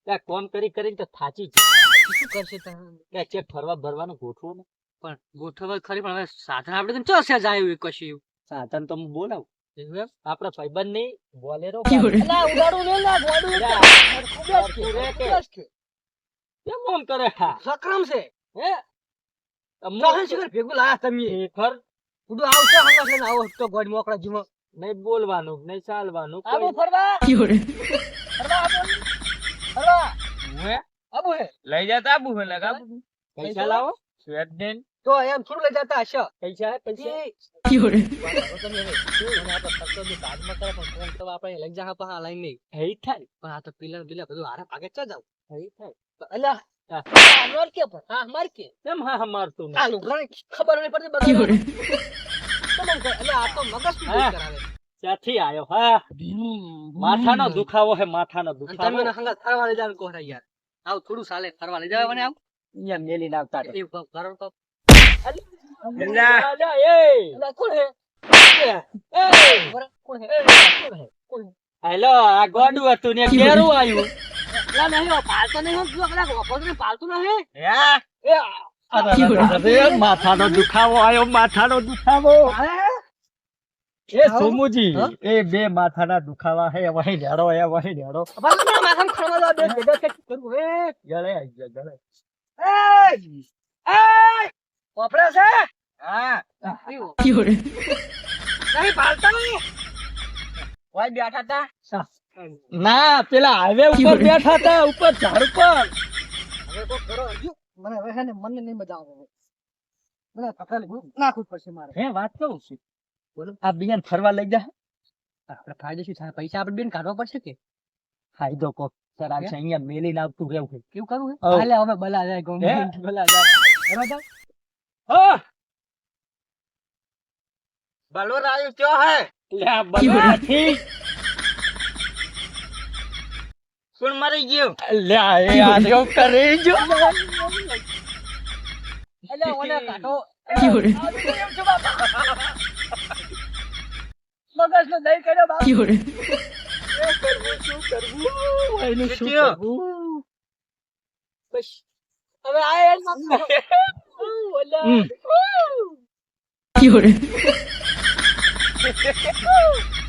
ત્યાં કોમ કરી કરીને તો થાચી જાય. શું કરશે તમે? ત્યાં ચેક ફરવા ભરવાનું ગોઠવો ને. પણ ગોઠવવા ખરી, પણ હવે સાધન આપણે તો ચો જાય એવું કશું એવું. સાધન તો હું બોલાવું. એવું એમ? આપડે ભાઈબંધ ની બોલેરો અલા, ઉડાડું લે લા, ગોડું લે. કેમ આમ કરે હા? સક્રમ છે. હે ચાલે છે કે ભેગું લાયા તમે. ખર ઉડો આવશે હમણાં લઈને આવો તો ગોડ મોકળા જીવો. નહીં બોલવાનું નહીં ચાલવાનું. આબુ ફરવા. ફરવા આબુ. ફરવા. હે આબુ હે. લઈ જતા આબુ હે લગા પૈસા લાવો. સ્વેટડેન તો એમ થોડું લઈ જતા હશો. પૈસા હે પૈસા. લઈ જા પા લઈ નહીં. હે થાય પણ આ તો પીલા બિલા બધું હારે ભાગે ચા જાવ. હે થાય. અલ્યા માર કે પણ હા માર કે કેમ હા મારતું નહીં? આ લુગડાની ખબર નહીં પડતી બધું. અલ્યા આ તો મગજ શું હા. કરાવે. ક્યાંથી આયો હા? માથાનો દુખાવો હે માથાનો અને તમે દુખાવો. મને હંગાત ફરવા લઈ જાવ કોહરા યાર. આવ થોડું ચાલે ફરવા લઈ જાવ મને આવ. અહીંયા મેલી નાખતા રહે. એવું કરો તો. અલ્યા, એ અલ્યા કોણ હે? કોણ હે? કોણ હે? હેલો આ ગોડું હતું ને કેરું આવ્યું? અલ્યા નહીં હો, પાલતો નહીં હો, તું અગલા વખત ને પાલતું નહીં. અરે, માથાનો દુખાવો આવ્યો માથાનો દુખાવો. એ સોમુજી હા? એ બે માથાના દુખાવા હે વહી નેડો એ વહી નેડો. બાપા મારા માથામાં ખડવા દો, બે ભેગા છે, કરવું હે. ગળે આઈ ગયા ગળે. વાપરે છે? હા નહીં પાલતા નહીં. ઓય બેઠા તા ના પેલા હાઈવે ઉપર બેઠા હતા ઉપર ઝાડ પર. હવે તો કરો હજુ. મને હવે છે ને મને નહીં મજા આવે. મને પકડા લીધું નાખવું જ પડશે મારે. હે વાત કહું છું બોલો. આ બિયાન ફરવા લઈ જા. આપણે ફાયદો શું થાય? પૈસા આપણે બેન કાઢવા પડશે કે ફાયદો કોક સરાગ છે અહીંયા મેલીને આવતું રહેવું છે. કેવું કરવું હે? હવ. હાલે હવે બલા જાય ગમે બલા જાય. એમાં જાવ. હા બલો રાયુ ક્યો હે લ્યા બલાથી કોણ મરી ગયું લ્યા એ આર્યો કરી જો. અલ્યા ઓને કાઢો. મગજ નો દહીં કર્યો બાપ. શું કરવું એનું શું કેયો? કરવું? બસ. હવે આ યાર માથું. ઓલા.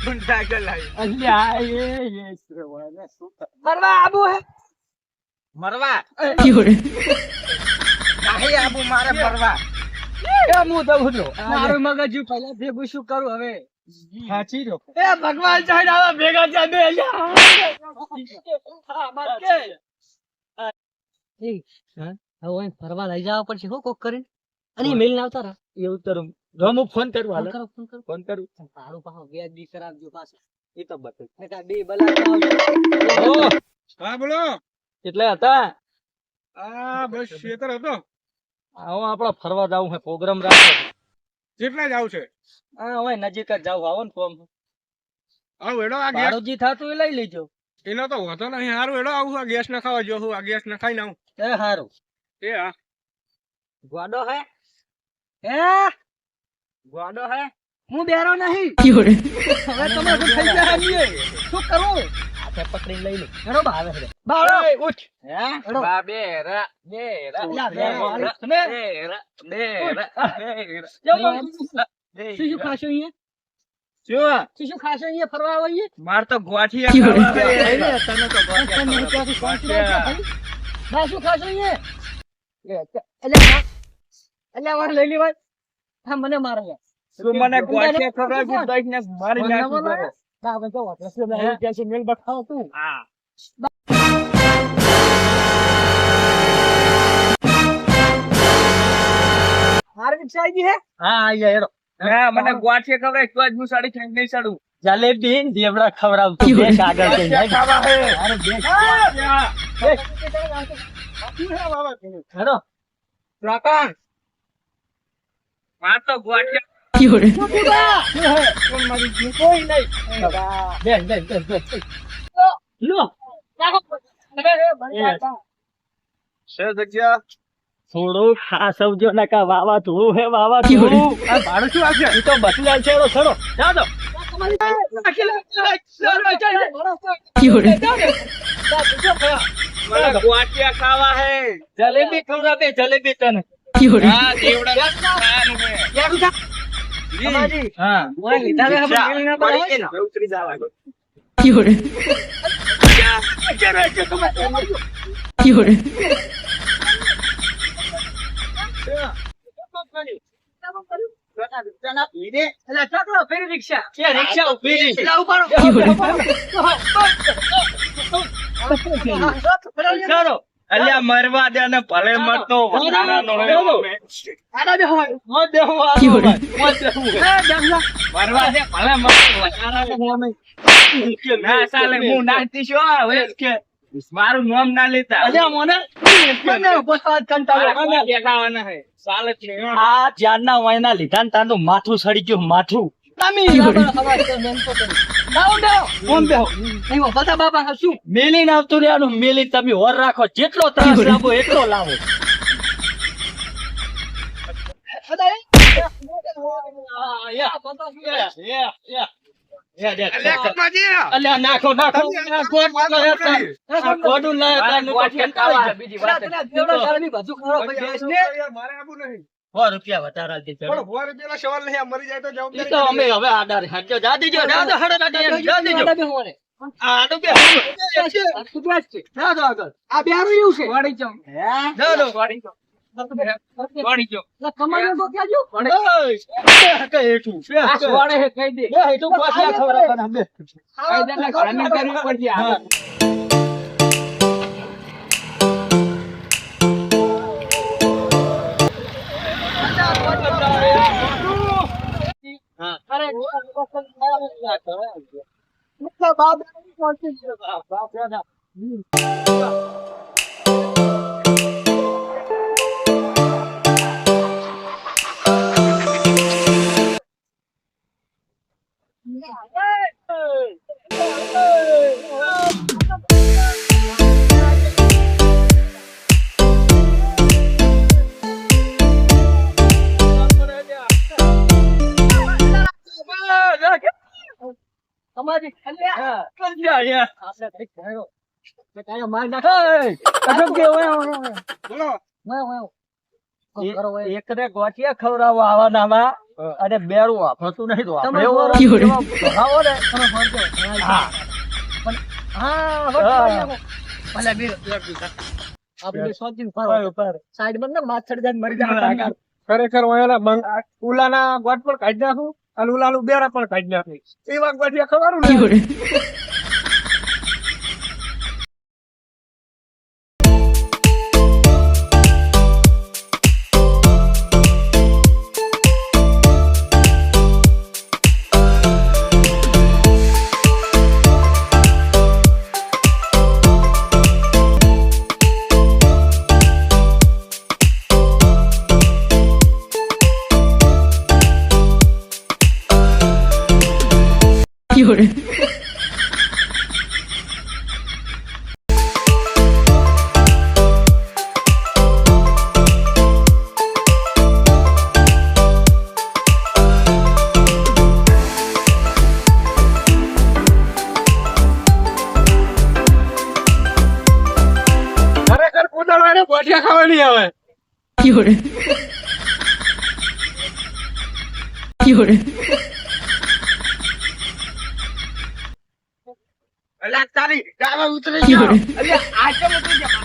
ગુંડા ગલાઈ અલ્યા એ શ્રવણ શું કર- ફરવા આબુ હે. મરવા નહીં આબુ મારે મરવા એ હું દઉં છું. મારું મગજ પહેલા ભેગું શું કરું હવે? સાચી રહ્યો. એ ભગવાન ચાહે આવા ભેગા થયા બે અલ્યા. હા માર કે. એ હા હવે ફરવા લઈ જવા પડશે હો કોક કરીને. અને મેલ ના આવતા રા. એવું તરું રમુ ફોન કરું ફોન હાલો. કરો ફોન કરો. ફોન કરું તારું પાછો વ્યાજ બી કરાવજો પાછું. એ તો બતાવ. નહીંતર બે બલા ઓ હા બોલો એટલે હતા આ બસ ખેતર હતો આવો આપડે ફરવા જાવું છે પ્રોગ્રામ રાખો. કેટલા જાવ છે હા હવે નજીક જ જાવ આવો ને ફોર્મ આવું એડો આ ગેસ ભાડુજી થાતું એ લઈ લેજો. એનો તો હોતો નહીં હારું એડો આવું આ ગેસ ના ખાવા જો હું આ ગેસ ના ખાઈ નાઉં એ હારું એ હા ગોડો હે હે ગોડો હે હું બેરો નહીં. હવે તમે શું થઈ ગયા છીએ? શું કરું? હાથે પકડીને લઈ લે. હેડો ભાવે છે. બાળો એ ઉઠ હે હેડો. બા બે રા અલ્યા, બે રા. તમે શું શું ખાશો અહીંયા? શું શું ખાશો અહીંયા ફરવા આવો અહીંયા? માર તો ગોઠિયા ખાવા છે. તને તો તમે ગોડો રૂપિયાથી પાંચ ગોઠિયા. રૂપિયા ખાઈ? બા, શું ખાશો અહીંયા? અલ્યા, અલ્યા, વાર લઈ લેવાય. હા, મને મારો યાર. તું મને ગોઠિયા ખવડાવી દઈશ ને મારી મને નાખી બોલો. દે. બા, હવે તો વાટલો છે. બે રૂપિયા છે, મેલ બતાવો તું. હા મારી રિક્ષા આવી ગઈ હે? હા આયા હેડો હા મને ગોઠિયા ખવડાવી તો જ હું સાડી ખાઈને નહીં સાડું જલેબી ને દેવડા ખવડાવતું બેસ આગળ જઈને. ગોઠિયા ખાવા હે અરે બેસ. હેડો પ્રકાશ માર તો ગોઠિયા કોણ મરી ગયું કોઈ નહીં. બેસ બેસ બેસ બેસ. લો છે જગ્યા થોડું ખાસ આવજો ને કા વાવા થોડું હે વાવા થોડું. આ ભાડું શું આવશે ઈ તો બસી જાય છે એનો છોડો જા દો. મને ગોટિયા ખાવા હે જલેબી ખવડાવે જલેબી તને હા દેવડા ખાવાનું હે સમાજી હા ઓય લીધા રે આપણે મેલી ના પડી પડે ગઈ ને ઉતરી જવા દો એટલે ચાકલો ફેરી રિક્ષા કે રિક્ષા ઉભી રહી એટલે ઉપાડો ચાલો અલ્યા મરવા દે ને ભલે મરતો વધારાનો હોય આડા બે હોય મોં દેવું આવો ભાઈ, મોં દેવું. મરવા દે ભલે મરતો વધારાનો હોય. ના ચાલે હું નાચતી છું આ હવે કે મારું નામ ના લેતા અલ્યા મોને મને પોસાદ કંટાળો મને દેખાવાના હે ચાલે જ નહીં. આ જ્યારના વાયના લીધા ને તારું માથું સડી ગયું માથું તમે અવાજ તો મેન તો તમે દાવ દાવ કોણ બેહો એવો બધા બાબા શું મેલીને આવતું રહેવાનું મેલી તમે ઓર રાખો જેટલો ત્રાસ લાવો એટલો લાવો અલ્યા કપાજી અલ્યા નાખો નાખો આ કોટ કરે છે. આ કોડું લાય તાનું તો કંટાળી જાય બીજી વાત જ. મારે આવું નહીં 100 રૂપિયા વધારા દે પણ ભુવારે પેલા સવાલ નહીં આ મરી જાય તો એ જવાબદારી તો અમે હવે આડા રે હાજો જા દીજો જા દો હડો જા દીજો આ આડું બે આ બેરું એવું છે વાડી જો જા દો વાડી જો કમાયો તો ક્યાં જો ઓય કે હેઠું આ સોડે હે કહી દે બે હેઠું પાછા ખવડાવવાના બે કાયદાના કાનૂન કરવી પડશે આ હા અરે બાપ દાદા સમાજી હા કલ્યા આપણે કઈક થયો કાયો માર નાખો કસમ કે ઓય બોલો કરો ઓય એક ને ગોટિયા ખવડાવવા આવવાનામાં અને બેરું વાપરતું નહીં તો આપણે તમે એવો બોલો. ભરાવો ને તમે ફોન કરો હા હા ભલે બીર આપણે સોચીને ફરો ઉપર સાઈડ બંધ ને માથડ જાય મરી જાય ખરેખર ઓલા ઉલાના ગોટ પણ કાઢી નાખું અને ઉલાનું બેરા પણ કાઢી નાખું એવા ગોટિયા ખવાનું ને ખરેખર કુદાડો એને ગોટિયા ખાવાની આવે અલ્યા તારી ડાવા ઉતરી ગયો અલ્યા આ કેમ ઉતરી ગયા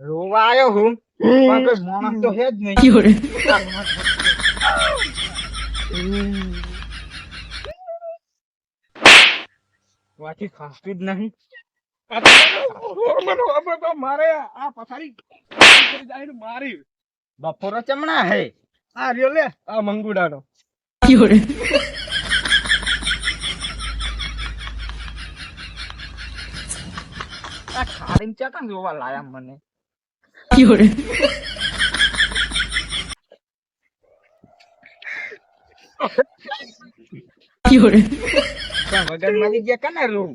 રોવા આવ્યો હું પણ કોઈ માણસ તો હે જ નહીં વાથી ખાસતું જ નહીં મારે આ પથારી મારી બપોરો ચમણા હે આ રહ્યો લે આ મંગુડાનો આ ખાડીમ ચાકન જોવા લાયા મને ત્યાં વગર મારી ગયા કને રૂમ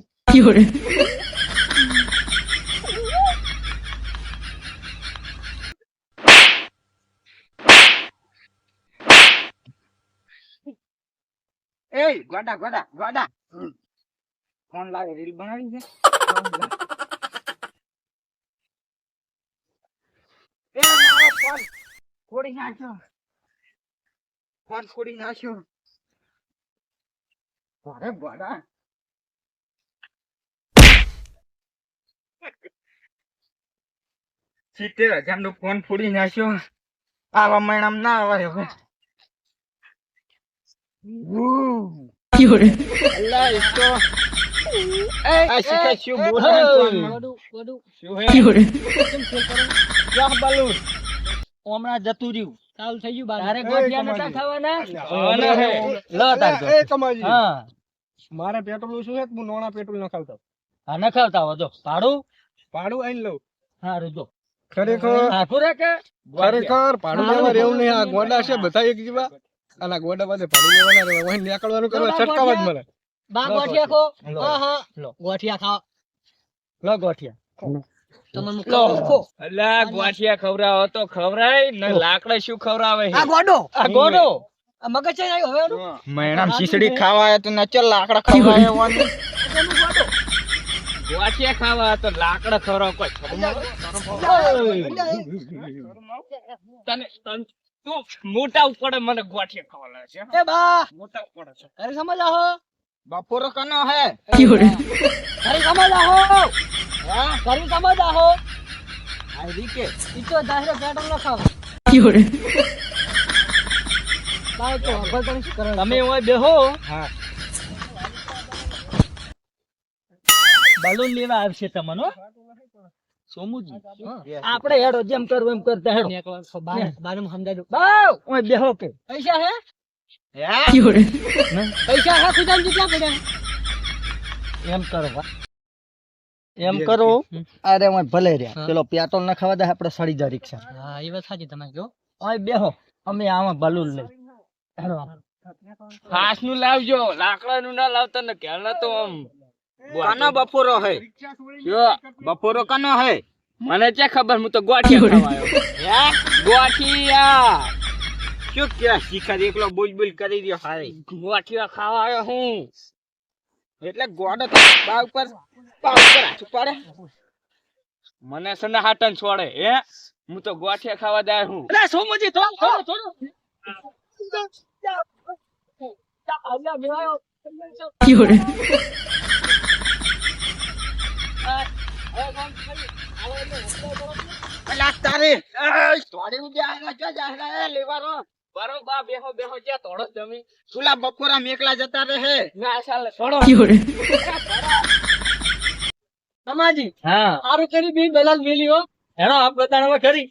એ ગોડા ગોડા ગોડા ફોન લાવે રીલ બનાવી છે એ મારો ફોન ફોડી નાખ્યો ફોન ફોડી નાખ્યો અરે ગોડા 70,000 નો ફોન ફોડી નાખ્યો આવા મહિનામાં ના આવે હવે અલ્લાહ ઇસકો આ શીખે શું બોલે ફોનમાં ગોડું ગોડું શું હે કેમ ફેલ કરો વાહ બાલુર હમણાં જતું રહ્યું ચાલુ થઈ ગયું બાર તારે એ ગોઠિયા કમાજી. નતા ખાવાના ખાવાના હે. લો તાર એ કમાજી હા મારે પેટ્રોલ શું છે હું નોણા પેટ્રોલ ન ખાવતો હા ન ખાવતા હો તો ભાડું ભાડું આઈ લઉં હારું જો ખરેખર આખું રે કે ખરેખર ભાડું લેવા રહેવું નહીં આ ગોડા છે બધા એક જેવા અને આ ગોડા પાસે ભાડું લેવાના રહેવા વહી નીકળવાનું કરવા છટકાવ જ મળે બા ગોઠિયા ખો લો. હા હા લો. ગોઠિયા ખાઓ લો ગોઠિયા તમે લો. ખો અલ્લા ગોઠિયા ખવરાવો તો ખવરાય ને લાકડા શું ખવરાવે આ ગોડો આ ગોડો આ મગજ છે ને આવ્યો હવે એનું? મૈણામ શીસડી ખાવા તો નચર લાકડા ખવરાય વાની એનું ગોડો ગોઠિયા ખાવા તો લાકડા ખવરાવ કોઈ તને તું મોટા ઉપડે મને ગોઠિયા ખાવા છે એ બા મોટા ઉપડે છે ઘરે સમજ આહો બપોરો કનો હે ઘરે સમજ આહો હા ઘરે સમજ આહો આ રીકે ઈ તો દાહરો પેટ્રોલ ન ખાવ બા તો હવે તમે શું કરો તમે ઓય બેહો હા બલૂન લેવા આવશે તમને હો. સોમુજી હા. આપણે હેડો જેમ કરવું એમ કરતા હેડો નીકળો બાર બારમાં સમજાઈ દો બાવ ઓય બેહો કે પૈસા હે હે પૈસા હે ખુદામજી ક્યાં પડ્યા એમ કરો વા. એમ કરો અરે ઓય ભલે રહ્યા હા. પેલો પેટ્રોલ ના ખાવા દે આપણે સડી જા રિક્ષા હા એ વાત સાચી તમે કહો ઓય બેહો અમે આમાં બલૂન લઈ હેડો હાસ નું લાવજો લાકડા નું ના લાવતા ને કેળા તો આમ કનો બપોરો હે જો બપોરો કનો હે મને ચે ખબર હું તો ગોઠિયા ખાવા આવ્યો હે ગોઠિયા શું કે શીખર એકલો બોલ બોલ કરી રહ્યો હારે ગોઠિયા ખાવા આવ્યો હું એટલે ગોડો તો બા ઉપર હાથ પડે મને સના હાટન છોડે હે હું તો ગોઠિયા ખાવા જાય હું અરે સોમજી થોડો અલા તારે તોડી ઉડ્યા જો જાહરા લેવારો બરોબર બેહો બેહો જે તોડો જમી સુલા બપોરા મેકલા જતા રહે ના ચાલે છોડો સમાજી હા સારું કરી બી દલાલ મેલી હો હેડો આપ બતાડવા કરી